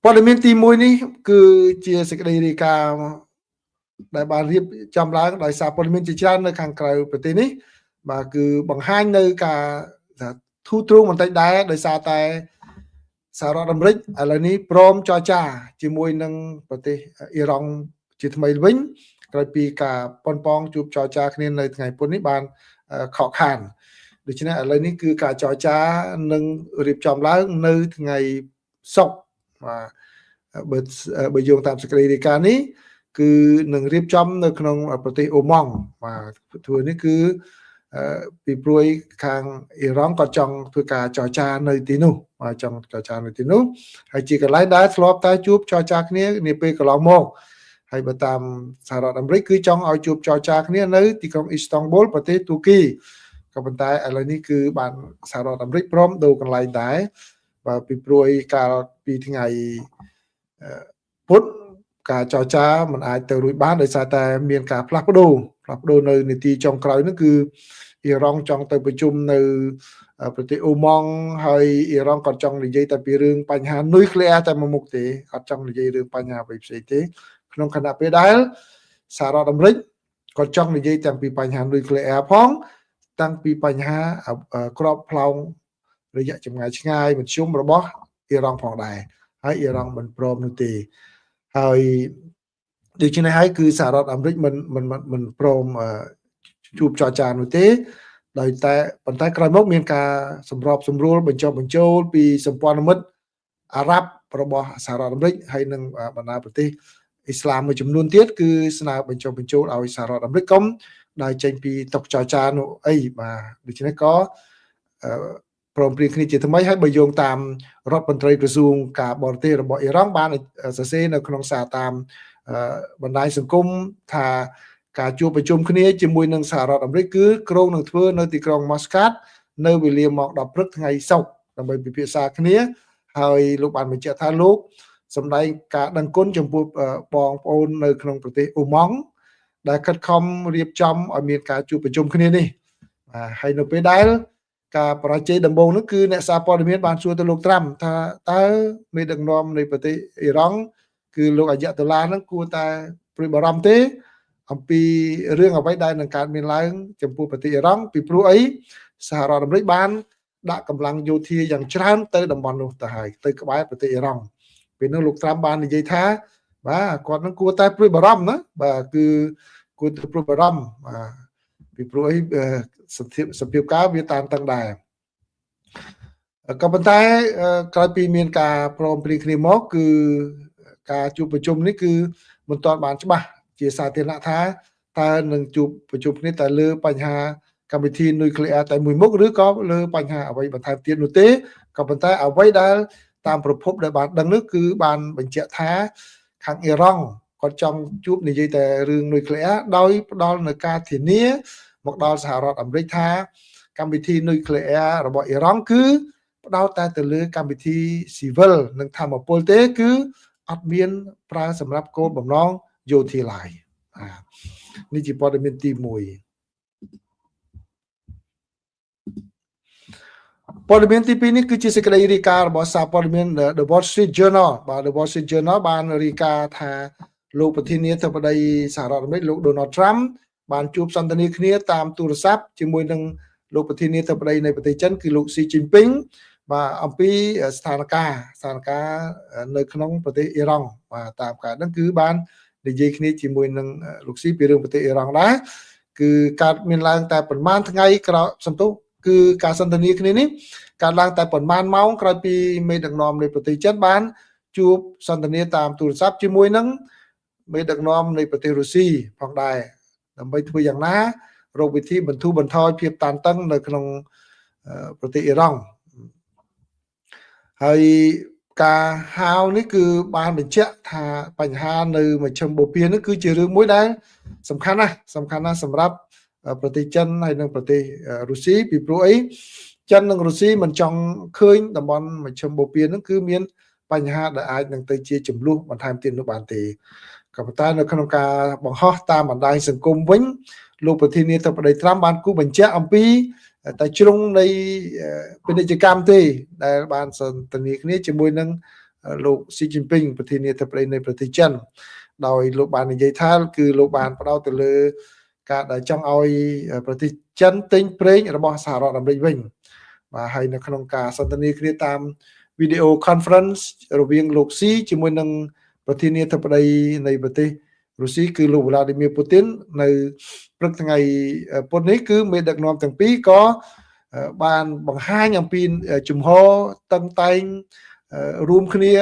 ព័ត៌មានទី1នេះគឺជាសេចក្តីរាយការណ៍ដែលបានរៀបចំឡើងដោយសារព័ត៌មានជាច្រើននៅខាងក្រៅប្រទេសនេះបាទគឺបង្ហាញនៅការធូរទ្រង់បន្តិចដែរដោយសារតែសហរដ្ឋអាមេរិកឥឡូវនេះព្រមចរចាជាមួយនឹងប្រទេសអ៊ីរ៉ង់ជាថ្មីវិញក្រោយពីការប៉ុនប៉ងជួបចរចាគ្នានៅថ្ងៃពុធនេះបានខកខានដូច្នេះឥឡូវនេះគឺការចរចានឹងរៀបចំឡើងនៅថ្ងៃសុក្របាទបើយោងតាមសេចក្តីរាយការណ៍នេះគឺនឹងរៀបចំនៅក្នុងប្រទេសអូម៉ង់បាទធ្វើនេះគឺពីព្រួយខាងអ៊ីរ៉ង់ក៏ចង់ធ្វើការចរចានៅទីនោះបាទចង់ចរចានៅទីនោះហើយជាកន្លែងដែលធ្លាប់តែជួបចរចាគ្នានាពេលកន្លងមកហើយបើតាមសហរដ្ឋអាមេរិកគឺចង់ឲ្យជួបចរចាគ្នានៅទីក្រុងអ៊ីស្តង់ប៊ុលប្រទេសទូគីក៏ប៉ុន្តែឥឡូវនេះគឺបានសហរដ្ឋអាមេរិកព្រមដូរកន្លែងដែរបាទពីព្រួយកាលពីថ្ងៃពុធការចរចាមិនអាចទៅរួចបានដោយសារតែមានការផ្លាស់ប្ដូរនៅនីតិចុងក្រោយនោះគឺអ៊ីរ៉ង់ចង់ទៅប្រជុំនៅប្រទេសអូម៉ង់ហើយអ៊ីរ៉ង់ក៏ចង់និយាយតែពីរឿងបញ្ហានុយក្លេអ៊ែរតែមួយមុខទេអត់ចង់និយាយរឿងបញ្ហាអ្វីផ្សេងទេក្នុងខណៈពេលដែលសហរដ្ឋអាមេរិកក៏ចង់និយាយទាំងពីបញ្ហានុយក្លេអ៊ែរផងតាំងពីបញ្ហាក្របផ្លោងរយៈចម្ងាយឆ្ងាយមធ្យមរបស់អ៊ីរ៉ង់ផងដែរហើយអ៊ីរ៉ង់មិនព្រមនោះទេហើយដូច្នេះហើយគឺសហរដ្ឋអាមេរិកមិនព្រមជួបចរចានោះទេដោយតែប៉ុន្តែក្រោយមកមានការសម្របសម្រួលបញ្ចុះបញ្ចូលពីសម្ព័ន្ធមិត្តអារ៉ាប់របស់សហរដ្ឋអាមេរិកហើយនិងបណ្ដាប្រទេសអ៊ីស្លាមមួយចំនួនទៀតគឺស្នើបញ្ចុះបញ្ចូលឲ្យសហរដ្ឋអាមេរិកកុំដែលចេញពីតុចរចានោះអីបាទដូច្នេះក៏ព្រមព្រៀងគ្នាជាថ្មីហើយបើយោងតាមរដ្ឋមន្ត្រីក្រសួងការបរទេសរបស់អ៊ីរ៉ង់បានសរសេរនៅក្នុងសារតាមបណ្ដាញសង្គមថាការជួបប្រជុំគ្នាជាមួយនឹងសហរដ្ឋអាមេរិកគឺក្រុងនឹងធ្វើនៅទីក្រុងម៉ូស្កាតនៅវេលាម៉ោង 10 ព្រឹកថ្ងៃសុក្រដើម្បីពិភាក្សាគ្នាហើយលោកបានបញ្ជាក់ថាលោកសម្ដែងការដឹងគុណចំពោះបងប្អូននៅក្នុងប្រទេសអូម៉ង់ដែលខិតខំរៀបចំឲ្យមានការជួបប្រជុំគ្នានេះហើយនៅពេលដែលការបរាជ័យដំបូងនោះគឺអ្នកសារព័ត៌មានបានសួរទៅលោកត្រាំថាតើមេដឹកនាំនៃប្រទេសអ៊ីរ៉ង់គឺលោកអាយ៉ាតុលាហ្នឹងគួរតែព្រួយបារម្ភទេអំពីរឿងអ្វីដែលនឹងកើតមានឡើងចំពោះប្រទេសអ៊ីរ៉ង់ពីព្រោះអីសហរដ្ឋអាមេរិកបានដាក់កម្លាំងយោធាយ៉ាងច្រើនទៅតំបន់នោះទៅហើយទៅក្បែរប្រទេសអ៊ីរ៉ង់ពេលនោះលោកត្រាំបាននិយាយថាបាទគាត់នឹងគួរតែព្រួយបារម្ភណាបាទគឺគួរតែព្រួយបារម្ភពីព្រោះអីសភាពការវាតានតឹងដែរក៏ប៉ុន្តែក្រោយពីមានការព្រមព្រៀងគ្នាមកគឺការជួបប្រជុំនេះគឺមិនទាន់បានច្បាស់ជាសាធារណៈថាតើនឹងជួបប្រជុំគ្នាតែលើបញ្ហាកម្មវិធីនុយក្លេអ៊ែរតែមួយមុខឬក៏លើបញ្ហាអ្វីបន្ថែមទៀតនោះទេក៏ប៉ុន្តែអ្វីដែលតាមប្រភពដែលបានដឹងនោះគឺបានបញ្ជាក់ថាខាងអ៊ីរ៉ង់គាត់ចង់ជួបនិយាយតែរឿងនុយក្លេអ៊ែរដោយផ្ដល់នៅការធានាមកដល់សហរដ្ឋអាមេរិកថាកម្មវិធីនុយក្លេអ៊ែររបស់អ៊ីរ៉ង់គឺផ្ដោតតែទៅលើកម្មវិធីស៊ីវិលនិងធម្មពលទេគឺអត់មានប្រើសម្រាប់គោលបំណងយោធាឡើយនេះជាព័ត៌មានទី1ព័ត៌មានទី2នេះគឺជាសេចក្តីរាយការណ៍របស់សារព័ត៌មាន The Wall Street Journal បាទ The Wall Street Journal បានរាយការណ៍ថាលោកប្រធានាធិបតីសហរដ្ឋអាមេរិកលោក Donald Trump បានជួបសន្ទនាគ្នាតាមទូរស័ព្ទជាមួយនឹងលោកប្រធានាធិបតីនៃប្រទេសចិនគឺលោក Xi Jinping បាទអំពីស្ថានភាពនៅក្នុងប្រទេសអ៊ីរ៉ង់បាទតាមការហ្នឹងគឺបាននិយាយគ្នាជាមួយនឹងលោកស៊ីពីរឿងប្រទេសអ៊ីរ៉ង់ដែរគឺកើតមានឡើងតែប្រហែលថ្ងៃក្រោយសំទោសគឺការសន្ទនាគ្នានេះកើតឡើងតែប្រហែលម៉ោងក្រោយពីមេដឹកនាំនៃប្រទេសចិនបានជួបសន្ទនាតាមទូរស័ព្ទជាមួយនឹងមេដឹកនាំនៃប្រទេសរុស្ស៊ីផងដែរដើម្បីធ្វើយ៉ាងណារកវិធីបន្ធូរបន្ថយភាពតានតឹងនៅក្នុងប្រទេសអ៊ីរ៉ង់ហើយការហៅនេះគឺបានបញ្ជាក់ថាបញ្ហានៅមជ្ឈមបូព៌ានេះគឺជារឿងមួយដែលសំខាន់ណាស់សម្រាប់ប្រទេសចិនហើយនិងប្រទេសរុស្ស៊ីពីព្រោះអីចិននិងរុស្ស៊ីមិនចង់ឃើញតំបន់មជ្ឈមបូព៌ានោះគឺមានបញ្ហាដែលអាចនឹងទៅជាចំនួនបន្ថែមទៀតនោះបានទេក៏ប៉ុន្តែនៅក្នុងការបង្ហោះតាមបណ្ដាញសង្គមវិញលោកប្រធានាធិបតីត្រាំបានគូបញ្ជាក់អំពីតែជ្រុងនៃពាណិជ្ជកម្មទេដែលបានសន្ទនាគ្នាជាមួយនឹង លោកស៊ីជីនពីងប្រធានាធិបតីនៃប្រទេសចិនដោយលោកបាននិយាយថាគឺលោកបានផ្ដោតទៅលើការដែលចង់ឲ្យប្រទេសចិនទិញប្រេងរបស់សហរដ្ឋអាមេរិកវិញបាទហើយនៅក្នុងការសន្ទនាគ្នាតាម video conference រវាងលោកស៊ីជាមួយនឹងប្រធានាធិបតីនៃប្រទេសរុស្ស៊ីគឺលោក Vladimir Putin នៅព្រឹកថ្ងៃពុធនេះគឺមេដឹកនាំទាំងពីរក៏បានបង្ហាញអំពីជំហរតឹងតែងរួមគ្នា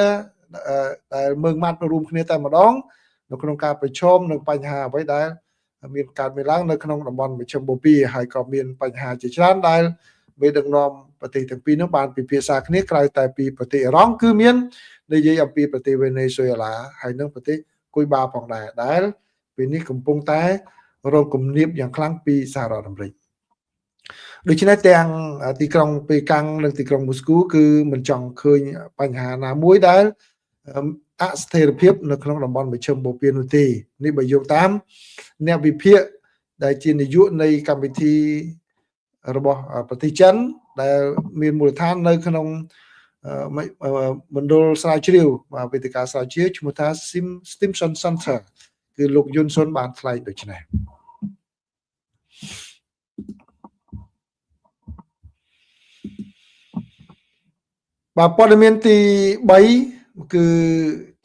ដែលមើងម៉ាត់រួមគ្នាតែម្ដងនៅក្នុងការប្រឈមនឹងបញ្ហាអ្វីដែលមានកើតមានឡើងនៅក្នុងតំបន់មជ្ឈមបូព៌ាហើយក៏មានបញ្ហាជាច្រើនដែលមេដឹកនាំប្រទេសទាំងពីរនោះបានពិភាក្សាគ្នាក្រៅតែពីប្រទេសអ៊ីរ៉ង់គឺមាននិយាយអំពីប្រទេសវេណេស៊ុយអេឡាហើយនិងប្រទេសគុយបាផងដែរដែលពេលនេះកំពុងតែរងគំនាបយ៉ាងខ្លាំងពីសហរដ្ឋអាមេរិកដូច្នេះទាំងទីក្រុងប៉េកាំងនិងទីក្រុងមូស្គូគឺមិនចង់ឃើញបញ្ហាណាមួយដែលអស្ថិរភាពនៅក្នុងតំបន់មជ្ឈមបូព៌ានោះទេនេះបើយោងតាមអ្នកវិភាគដែលជានាយកនៃកម្មវិធីរបស់ប្រទេសចិនដែលមានមូលដ្ឋាននៅក្នុងមណ្ឌលស្រាវជ្រាវវេទិកាស្រាវជ្រាវឈ្មោះថា Stimson Center គឺលោកយុនសុនបានថ្លែងដូចនេះបាទព័ត៌មានទី3គឺ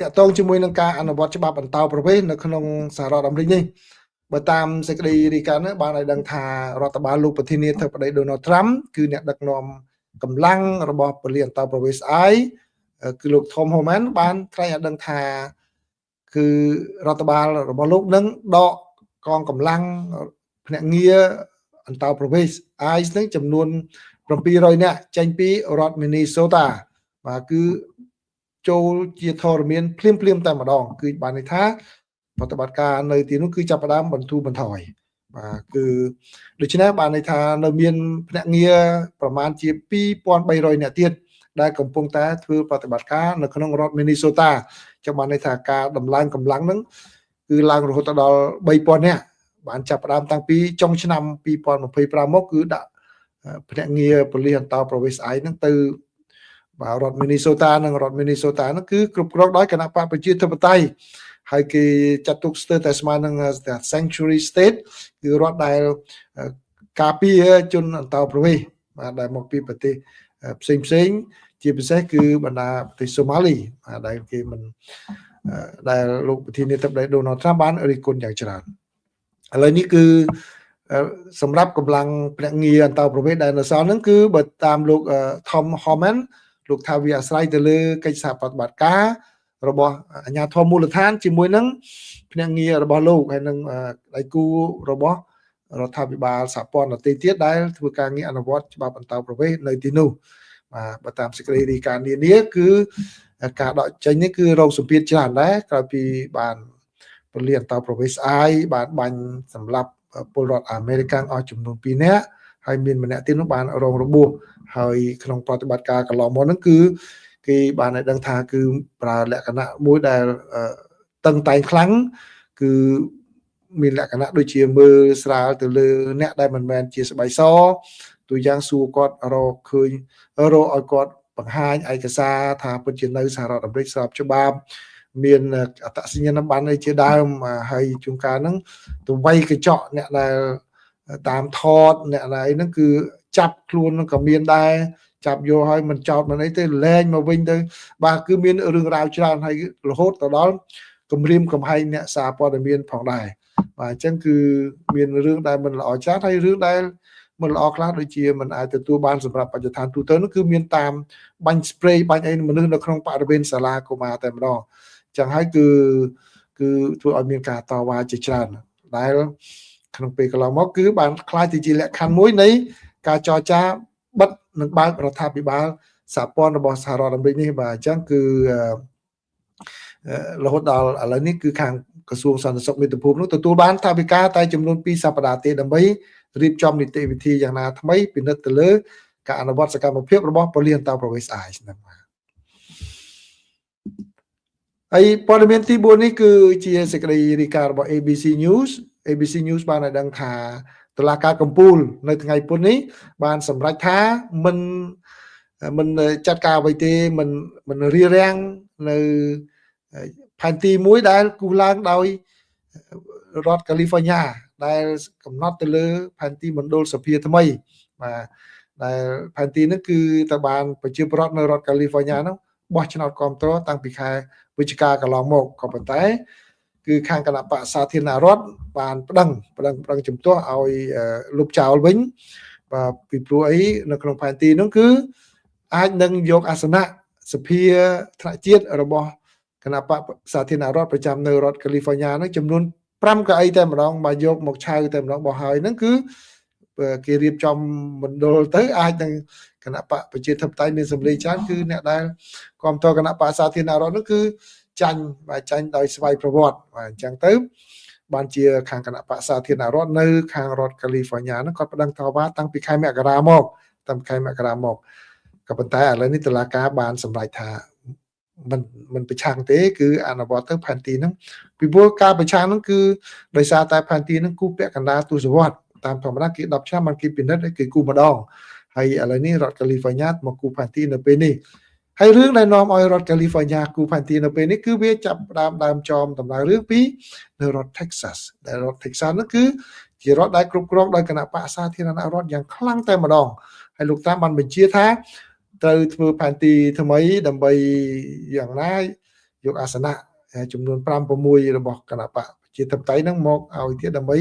តកតងជាមួយនឹងការអនុវត្តច្បាប់អន្តោប្រវេសន៍នៅក្នុងសហរដ្ឋអាមេរិកនេះបើតាមសេចក្តីរាយការណ៍នេះបានឲ្យដឹងថារដ្ឋបាលលោកប្រធានាធិបតី Donald Trump គឺអ្នកដឹកនាំកម្លាំងរបស់ប៉ូលីសអន្តោប្រវេសន៍ស្អៃគឺលោក Tom Homan បានថ្លែងឲ្យដឹងថាគឺរដ្ឋបាលរបស់លោកនឹងដកកងកម្លាំងភ្នាក់ងារអន្តោប្រវេសន៍ ICE នឹងចំនួន700នាក់ចេញពីរដ្ឋ Minnesota បាទគឺចូលជាធរមានភ្លាមតែម្ដងគឺបានន័យថាប្រតិបត្តិការនៅទីនោះគឺចាប់ផ្ដើមបន្ធូរបន្ថយបាទគឺដូច្នេះបានន័យថានៅមានភ្នាក់ងារប្រមាណជា2300នាក់ទៀតដែលកំពុងតែធ្វើប្រតិបត្តិការនៅក្នុងរដ្ឋ Minnesota ចាំបានន័យថាការដំឡើងកម្លាំងហ្នឹងគឺឡើងរហូតដល់3000នាក់បានចាប់ផ្ដើមតាំងពីចុងឆ្នាំ2025មកគឺដាក់ភ្នាក់ងារប៉ូលីសអន្តោប្រវេសន៍ស្អៃហ្នឹងទៅបាទរដ្ឋ Minnesota និងរដ្ឋ Minnesota ហ្នឹងគឺគ្រប់គ្រងដោយគណៈបកប្រជាធិបតេយ្យហើយគេចាត់ទុកស្ទើរតែស្មើនឹង Sanctuary State គឺរដ្ឋដែលការពារជនអន្តោប្រវេសន៍បាទដែលមកពីប្រទេសផ្សេងជាពិសេសគឺបណ្ដាប្រទេសសូម៉ាលីដែលគេមិនដែលលោកប្រធានាធិបតី Donald Trump បានរិះគន់យ៉ាងច្រើនឥឡូវនេះគឺសម្រាប់កម្លាំងភ្នាក់ងារអន្តោប្រវេសន៍ដែលនៅសល់ហ្នឹងគឺបើតាមលោក Tom Homan លោកថាវាអាស្រ័យទៅលើកិច្ចសហប្រតិបត្តិការរបស់អាជ្ញាធរមូលដ្ឋានជាមួយនឹងភ្នាក់ងាររបស់លោកហើយនឹងដៃគូរបស់រដ្ឋាភិបាលសហព័ន្ធដទៃទៀតដែលធ្វើការងារអនុវត្តច្បាប់អន្តោប្រវេសន៍នៅទីនោះបាទបើតាមសេចក្តីរាយការណ៍នានាគឺការដកចេញនេះគឺរងសម្ពាធច្រើនដែរក្រោយពីបានពលិអន្តោប្រវេសន៍ស្អៃបានបាញ់សម្លាប់ពលរដ្ឋអាមេរិកអស់ចំនួន2នាក់ហើយមានម្នាក់ទៀតនោះបានរងរបួសហើយក្នុងប្រតិបត្តិការកន្លងមកហ្នឹងគឺគេបានឲ្យដឹងថាគឺប្រើលក្ខណៈមួយដែលតឹងតែងខ្លាំងគឺមានលក្ខណៈដូចជាមើលស្រាលទៅលើអ្នកដែលមិនមែនជាស្បែកសទូយ៉ាងសួរគាត់រកឃើញរកឲ្យគាត់បង្ហាញឯកសារថាពិតជានៅសហរដ្ឋអាមេរិកស្របច្បាប់មានអត្តសញ្ញាណប័ណ្ណអីជាដើមហើយជួនកាលហ្នឹងទៅវាយកញ្ចក់អ្នកដែលតាមថតអ្នកណាអីហ្នឹងគឺចាប់ខ្លួននឹងក៏មានដែរចាប់យកឲ្យមិនចោតមិនអីទេលែងមកវិញទៅបាទគឺមានរឿងរ៉ាវច្រើនហើយរហូតទៅដល់គម្រាមកំហែងអ្នកសារព័ត៌មានផងដែរបាទអញ្ចឹងគឺមានរឿងដែលមិនល្អច្រើនហើយរឿងដែលមិនល្អខ្លះដូចជាមិនអាចទទួលបានសម្រាប់បច្ចុប្បន្នទូទៅនោះគឺមានតាមបាញ់ spray បាញ់អីមនុស្សនៅក្នុងបរិវេណសាលាកុមារតែម្ដងអញ្ចឹងហើយគឺធ្វើឲ្យមានការតវ៉ាជាច្រើនដែលក្នុងពេលកន្លងមកគឺបានខ្លាចទៅជាលក្ខខណ្ឌមួយនៃការចរចាបិទនិងបើករដ្ឋាភិបាលសហព័ន្ធរបស់សហរដ្ឋអាមេរិកនេះបាទអញ្ចឹងគឺរហូតដល់ឥឡូវនេះគឺខាងក្រសួងសន្តិសុខមាតុភូមិនោះទទួលបានថវិកាតែចំនួន2សប្តាហ៍ទេដើម្បីរៀបចំនីតិវិធីយ៉ាងណាថ្មីពិនិត្យទៅលើការអនុវត្តសកម្មភាពរបស់ប៉ូលីសអន្តោប្រវេសន៍ស្អៃហ្នឹងបាទហើយព័ត៌មានទី4នេះគឺជាសេចក្តីរាយការណ៍របស់ ABC News បានឲ្យដឹងថាតុលាការកំពូលនៅថ្ងៃពុធនេះបានសម្រេចថាមិនចាត់ការអ្វីទេមិនរារាំង នៅផែនទីមួយដែលគូឡើងដោយរដ្ឋ California ដែលកំណត់ទៅលើផែនទីមណ្ឌលសភាថ្មីបាទដែលផែនទីនេះគឺទៅបានប្រជាពលរដ្ឋនៅរដ្ឋ California នោះបោះឆ្នោតគ្រប់គ្រងតាំងពីខែវិច្ឆិកាកន្លងមកក៏ប៉ុន្តែគឺខាងគណៈបក្សសាធារណរដ្ឋបានប្តឹងជំទាស់ឲ្យលុបចោលវិញបាទពីព្រោះអីនៅក្នុងផែនទីនោះគឺអាចនឹងយកអាសនៈសភាថ្នាក់ជាតិរបស់គណៈបក្សសាធារណរដ្ឋប្រចាំនៅរដ្ឋ California នោះចំនួន5កៅអីតែម្ដងមកយកមកឆៅតែម្ដងបោះហើយហ្នឹងគឺគេរៀបចំមណ្ឌលទៅអាចនឹងគណៈបកប្រជាធិបតេយ្យមានសម្លេងច្រើនគឺអ្នកដែលគ្រប់គ្រងគណៈបកសាធារណរដ្ឋនោះគឺចាញ់ដោយស្វ័យប្រវត្តិបាទអញ្ចឹងទៅបានជាខាងគណៈបកសាធារណរដ្ឋនៅខាងរដ្ឋ California នោះគាត់ប្តឹងតវ៉ាតាំងពីខែមករាមកក៏ប៉ុន្តែឥឡូវនេះតុលាការបានសម្រេចថាមិនប្រឆាំងទេគឺអនុវត្តទៅផែនទីហ្នឹងពីព្រោះការប្រឆាំងហ្នឹងគឺដោយសារតែផែនទីហ្នឹងគូពាក់កណ្ដាលទសវត្សរ៍តាមធម្មតាគេ10ឆ្នាំបានគេពិនិត្យគេគូម្ដងហើយឥឡូវនេះរដ្ឋ California មកគូផែនទីនៅពេលនេះហើយរឿងដែលនាំឲ្យរដ្ឋ California គូផែនទីនៅពេលនេះគឺវាចាប់ដើមចោមដំណើររឿងពីនៅរដ្ឋ Texas ដែលរដ្ឋ Texas នោះគឺជារដ្ឋដែលគ្រប់គ្រងដោយគណៈបក្សសាធារណរដ្ឋយ៉ាងខ្លាំងតែម្ដងហើយលោកតាមបានបញ្ជាថាត្រូវធ្វើផែនទីថ្មីដើម្បីយ៉ាងណាយកអាសនៈចំនួន5-6របស់គណៈបកប្រជាធិបតេយ្យហ្នឹងមកឲ្យទៀតដើម្បី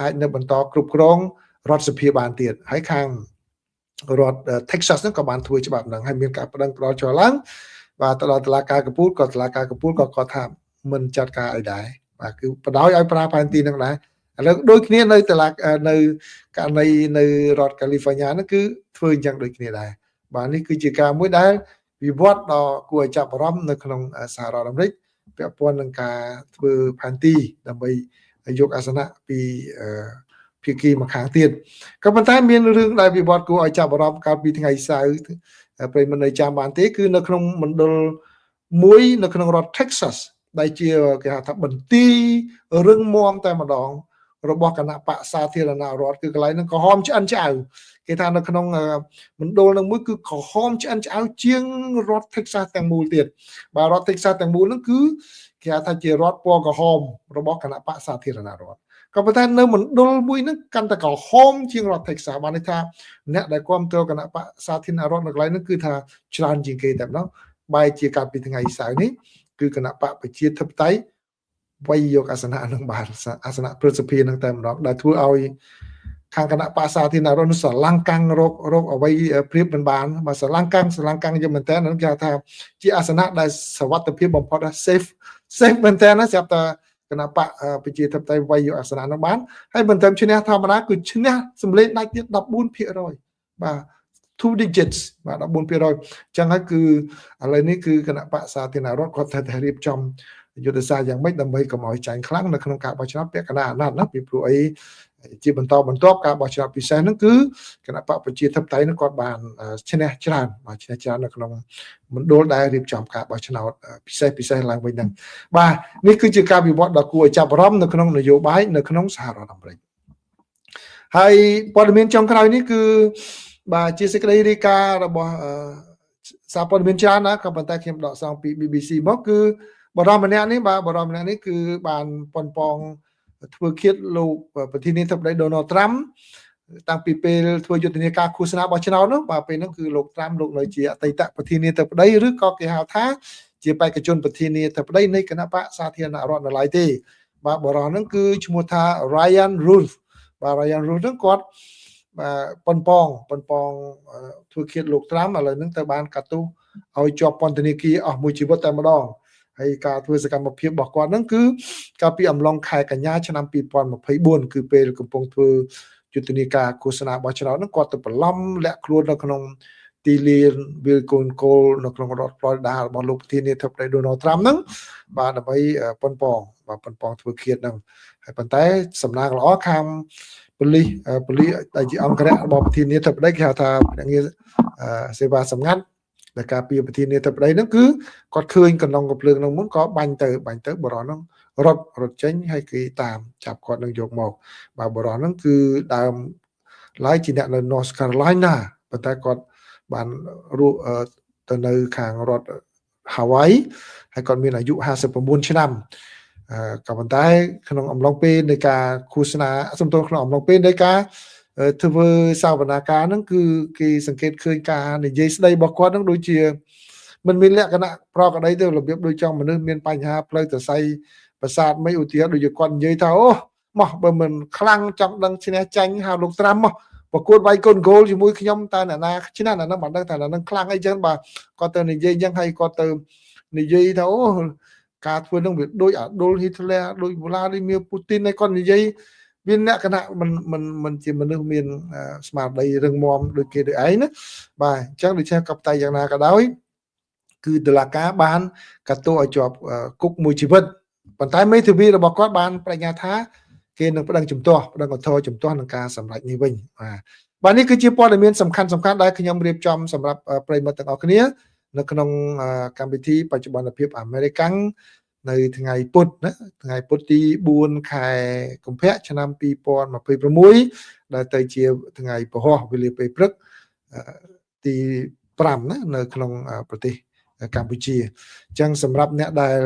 អាចនៅបន្តគ្រប់គ្រងរដ្ឋសភាបានទៀតហើយខាងរដ្ឋ Texas ហ្នឹងក៏បានធ្វើច្បាប់ហ្នឹងហើយមានការប្តឹងផ្ដល់ចោលឡើងបាទទៅដល់តុលាការកំពូលក៏គាត់ថាមិនចាត់ការអីដែរបាទគឺបដ ாய்ឲ្យប្រើផែនទីហ្នឹងដែរឥឡូវដូចគ្នានៅនៅករណីនៅរដ្ឋ California ហ្នឹងគឺធ្វើអញ្ចឹងដូចគ្នាដែរបាទនេះគឺជាការមួយដែលវិវត្តដ៏គួរឲ្យចាប់អារម្មណ៍នៅក្នុងសហរដ្ឋអាមេរិកពាក់ព័ន្ធនឹងការធ្វើផែនទីដើម្បីយកអាសនៈពីភាគីម្ខាងទៀតក៏ប៉ុន្តែមានរឿងដែលវិវត្តគួរឲ្យចាប់អារម្មណ៍កាលពីថ្ងៃសៅរ៍ប្រិយមិត្តនៅចាំបានទេគឺនៅក្នុងមណ្ឌលមួយនៅក្នុងរដ្ឋ Texas ដែលជាគេហៅថាបន្ទាយរឹងមាំតែម្ដងរបស់គណៈបក្សសាធារណរដ្ឋគឺកន្លែងហ្នឹងក្រហមឆ្អិនឆ្អៅគេថានៅក្នុងមណ្ឌលនឹងមួយគឺក្រហមឆ្អិនឆ្អៅជាងរដ្ឋ Texas ទាំងមូលទៀតបាទរដ្ឋ Texas ទាំងមូលហ្នឹងគឺគេថាជារដ្ឋពណ៌ក្រហមរបស់គណៈបក្សសាធារណរដ្ឋក៏ប៉ុន្តែនៅមណ្ឌលមួយហ្នឹងកាន់តែក្រហមជាងរដ្ឋ Texas បានន័យថាអ្នកដែលគ្រប់គ្រងគណៈបក្សសាធារណរដ្ឋនៅកន្លែងហ្នឹងគឺថាច្រើនជាងគេតែម្ដងបែរជាកាលពីថ្ងៃសៅរ៍នេះគឺគណៈបក្សប្រជាធិបតេយ្យវាយយកអាសនៈនឹងបានអាសនៈព្រឹទ្ធសភានឹងតែម្ដងដែលធ្វើឲ្យខាងគណៈបក្សសាធារណរដ្ឋនោះស្រឡាំងកាំងរកអ្វីព្រៀបមិនបានបើស្រឡាំងកាំងយកមែនតើនឹងគេថាជាអាសនៈដែលសុវត្ថិភាពបំផុត safe មែនតើណាស្រាប់តែគណៈបក្សប្រជាធិបតេយ្យវាយយកអាសនៈនោះបានហើយមិនត្រឹមឈ្នះធម្មតាគឺឈ្នះសម្លេងដាច់ទៀត 14% បាទ 2 digits បាទ 14% អញ្ចឹងហើយគឺឥឡូវនេះគឺគណៈបក្សសាធារណរដ្ឋគាត់តែរៀបចំយុទ្ធសាស្ត្រយ៉ាងម៉េចដើម្បីកុំឲ្យចាញ់ខ្លាំងនៅក្នុងការបោះឆ្នោតពាក់កណ្ដាលអាណត្តិណាពីព្រោះអីជាបន្តបន្ទាប់ការបោះឆ្នោតពិសេសហ្នឹងគឺគណៈបកប្រជាធិបតេយ្យហ្នឹងគាត់បានឈ្នះច្រើននៅក្នុងមណ្ឌលដែលរៀបចំការបោះឆ្នោតពិសេសឡើងវិញហ្នឹងបាទនេះគឺជាការវិវត្តដ៏គួរឲ្យចាប់អារម្មណ៍នៅក្នុងនយោបាយនៅក្នុងសហរដ្ឋអាមេរិកហើយព័ត៌មានចុងក្រោយនេះគឺបាទជាសេចក្តីរាយការណ៍របស់សារព័ត៌មានច្រើនណាក៏ប៉ុន្តែខ្ញុំដកស្រង់ពី BBC មកគឺបរិម្នាក់នេះគឺបានប៉ុនប៉ងធ្វើឃាតលោកប្រធានាធិបតី Donald Trump តាំងពីពេលធ្វើយុទ្ធនាការឃោសនាបោះឆ្នោតនោះបាទពេលហ្នឹងគឺលោក Trump លោកនៅជាអតីតប្រធានាធិបតីឬក៏គេហៅថាជាបេក្ខជនប្រធានាធិបតីនៃគណៈបកសាធារណរដ្ឋនៅឡើយទេបាទបរិហ្នឹងគឺឈ្មោះថា Ryan Rulf បាទ Ryan Rulf ហ្នឹងគាត់ប៉ុនប៉ងធ្វើឃាតលោក Trump ឥឡូវហ្នឹងទៅបានកាត់ទោសឲ្យជាប់ពន្ធនាគារអស់មួយជីវិតតែម្ដងហើយការធ្វើសកម្មភាពរបស់គាត់ហ្នឹងគឺកាលពីអំឡុងខែកញ្ញាឆ្នាំ2024គឺពេលកំពុងធ្វើយុទ្ធនាការឃោសនាបោះឆ្នោតហ្នឹងគាត់ទៅបន្លំលាក់ខ្លួននៅក្នុងទីលានវាលកូនគោលនៅក្នុងរដ្ឋ Florida របស់លោកប្រធានាធិបតី Donald Trump ហ្នឹងបាទដើម្បីប៉ុនប៉ងធ្វើឃាតហ្នឹងហើយប៉ុន្តែសំណាងល្អខាងប៉ូលីសដែលជាអង្គរៈរបស់ប្រធានាធិបតីគេហៅថាភ្នាក់ងារសេវាសម្ងាត់ដែលការពីប្រធានាធិបតីហ្នឹងគឺគាត់ឃើញកណ្ដុងកំភ្លើងហ្នឹងមុនក៏បាញ់ទៅបរិហ្នឹងរត់ចេញហើយគេតាមចាប់គាត់នឹងយកមកបាទបរិហ្នឹងគឺដើមឡើយជាអ្នកនៅ North Carolina ប៉ុន្តែគាត់បានរស់ទៅនៅខាងរដ្ឋ Hawaii ហើយគាត់មានអាយុ59ឆ្នាំក៏ប៉ុន្តែក្នុងអំឡុងពេលនៃការឃោសនាសំទោសក្នុងអំឡុងពេលនៃការធ្វើសវនាការហ្នឹងគឺគេសង្កេតឃើញការនិយាយស្ដីរបស់គាត់ហ្នឹងដូចជាมันមានលក្ខណៈប្រក្រតីទៅរបៀបដូចចង់មនុស្សមានបញ្ហាផ្លូវសរសៃប្រសាទមិនឧទាហរណ៍ដូចគាត់និយាយថាអូមកបើមិនខ្លាំងចង់ដឹងឈ្នះចាញ់ហៅលោកត្រាំមកប្រកួតវាយកូនហ្គោលជាមួយខ្ញុំតើអ្នកណាឈ្នះអាហ្នឹងមិនដឹងថាអាហ្នឹងខ្លាំងអីចឹងបាទគាត់ទៅនិយាយចឹងហើយគាត់ទៅនិយាយថាអូការធ្វើនឹងវាដូចអាដុលហ៊ីតលែរដូចវ្លាឌីមៀពូទីនឯគាត់និយាយមានលក្ខណៈមិនជាមនុស្សមានស្មារតីរឹងមាំដូចគេដូចឯងណាបាទអញ្ចឹងដូចជាកັບតៃយ៉ាងណាក៏ដោយគឺតុលាការបានកាត់ទោសឲ្យជាប់គុកមួយជីវិតប៉ុន្តែមេធាវីរបស់គាត់បានបញ្ញាថាគេនឹងប្តឹងជំទាស់ប្តឹងឧទ្ធរណ៍ជំទាស់នឹងការសម្រេចនេះវិញបាទនេះគឺជាព័ត៌មានសំខាន់ដែលខ្ញុំរៀបចំសម្រាប់ប្រិយមិត្តទាំងអស់គ្នានៅក្នុងកម្មវិធីបច្ចុប្បន្នភាពអាមេរិកាំងនៅថ្ងៃពុធណាថ្ងៃពុធទី4ខែកុម្ភៈឆ្នាំ2026ដែលទៅជាថ្ងៃពហុវេលាពេលព្រឹកទី5ណានៅក្នុងប្រទេសកម្ពុជាអញ្ចឹងសម្រាប់អ្នកដែល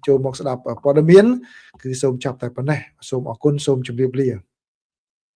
ចូលមកស្ដាប់ព័ត៌មានគឺសូមចាប់តែប៉ុណ្ណេះសូមអរគុណសូមជម្រាបលា